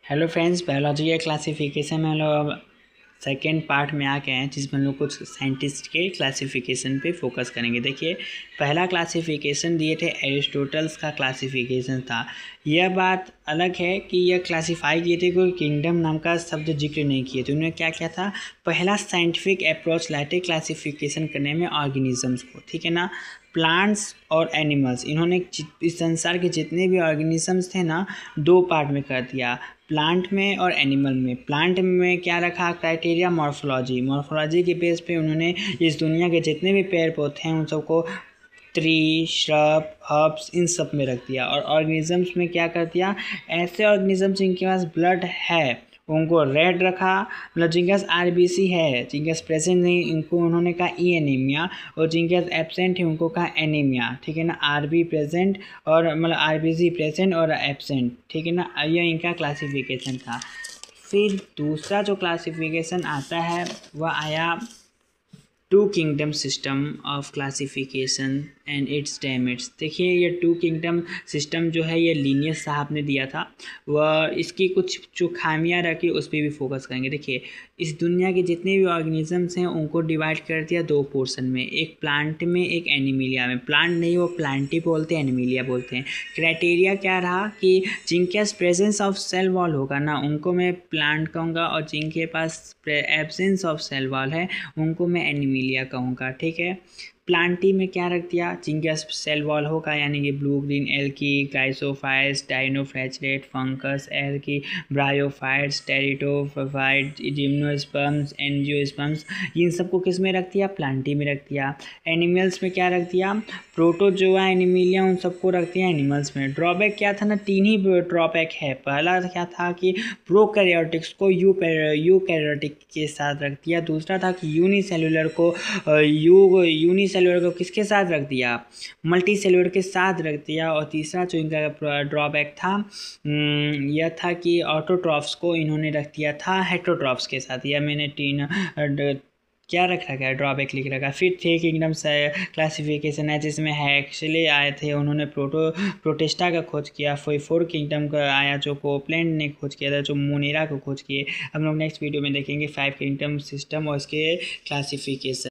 Hello friends, biology के classification में हम लोग सेकेंड पार्ट में आ गए हैं, जिसमें हम लोग कुछ साइंटिस्ट के क्लासिफिकेशन पे फोकस करेंगे। देखिए, पहला क्लासिफिकेशन दिए थे एरिस्टोटल्स का क्लासिफिकेशन था। यह बात अलग है कि यह क्लासिफाई किए थे, कोई किंगडम नाम का शब्द जिक्र नहीं किए थे। उन्होंने क्या किया था, पहला साइंटिफिक अप्रोच लाए थे क्लासिफिकेशन करने में ऑर्गेनिजम्स को, ठीक है ना। प्लांट्स और एनिमल्स, इन्होंने इस संसार के जितने भी ऑर्गेनिजम्स थे ना, दो पार्ट में कर दिया, प्लांट में और एनिमल में। प्लांट में क्या रखा क्राइटेरिया, मॉर्फोलॉजी के बेस पे उन्होंने इस दुनिया के जितने भी पेड़ पौधे हैं उन सबको ट्री, श्रब, हर्ब्स, इन सब में रख दिया। और ऑर्गेनिजम्स में क्या कर दिया, ऐसे ऑर्गेनिजम्स जिनके पास ब्लड है उनको रेड रखा, मतलब जिनके पास आरबीसी है, जिनके पास प्रेजेंट नहीं इनको उन्होंने कहा ई एनीमिया, और जिनके पास एब्सेंट है उनको कहा एनीमिया, ठीक है ना। आरबी प्रेजेंट और मतलब आरबीसी प्रेजेंट और एब्सेंट, ठीक है ना। यह इनका क्लासिफिकेशन था। फिर दूसरा जो क्लासिफिकेशन आता है वह आया two kingdom system of classification and its damage. देखिए, ये टू किंगडम सिस्टम जो है ये लीनियस साहब ने दिया था। वह इसकी कुछ जो खामियां रखी उस पर भी फोकस करेंगे। देखिए, इस दुनिया के जितने भी ऑर्गेनिजम्स हैं उनको डिवाइड कर दिया दो पोर्शन में, एक प्लांट में, एक एनिमिलिया में। प्लांट नहीं, वो प्लांटी बोलते हैं, एनिमिलिया बोलते हैं। क्राइटेरिया क्या रहा कि जिनके पास प्रेजेंस ऑफ सेल वॉल होगा ना उनको मैं प्लांट कहूँगा, और जिनके पास एब्सेंस ऑफ सेल वॉल है उनको मैं एनिमिलिया कहूँगा, ठीक है। प्लांटी में क्या रख दिया, जिनके सेल वॉल होगा, यानी कि blue green algae, chrysophytes, dinoflagellate, fungus algae, bryophytes, pteridophyte, gymnosperms, angiosperms, इन सबको किस में रख दिया, प्लांटी में रख दिया। एनिमल्स में क्या रख दिया, प्रोटोजोआ, एनिमिलिया, उन सबको रख दिया एनिमल्स में। ड्रॉबैक क्या था ना, तीन ही ड्रॉबैक है। पहला क्या था कि प्रोकैरियोटिक्स को यूकैरियोटिक के साथ रख दिया। दूसरा था कि यूनिसेलुलर को यूनिसेलुलर को किसके साथ रख दिया, मल्टी सेलुलर के साथ रख दिया। और तीसरा जो इनका ड्रॉबैक था यह था कि ऑटोट्रॉफ्स को इन्होंने रख दिया था हेटरोट्रॉफ्स के साथ। यह मैंने तीन क्या रख रखा है, ड्रॉबैक लिख रखा है। फिर थ्री किंगडम्स क्लासिफिकेशन है, जिसमें हैक्सले आए थे, उन्होंने प्रोटेस्टा का खोज किया। फिर फोर किंगडम का आया जो कोपलैंड ने खोज किया था, जो मोनेरा को खोज किए। हम लोग नेक्स्ट वीडियो में देखेंगे फाइव किंगडम सिस्टम और इसके क्लासिफिकेशन।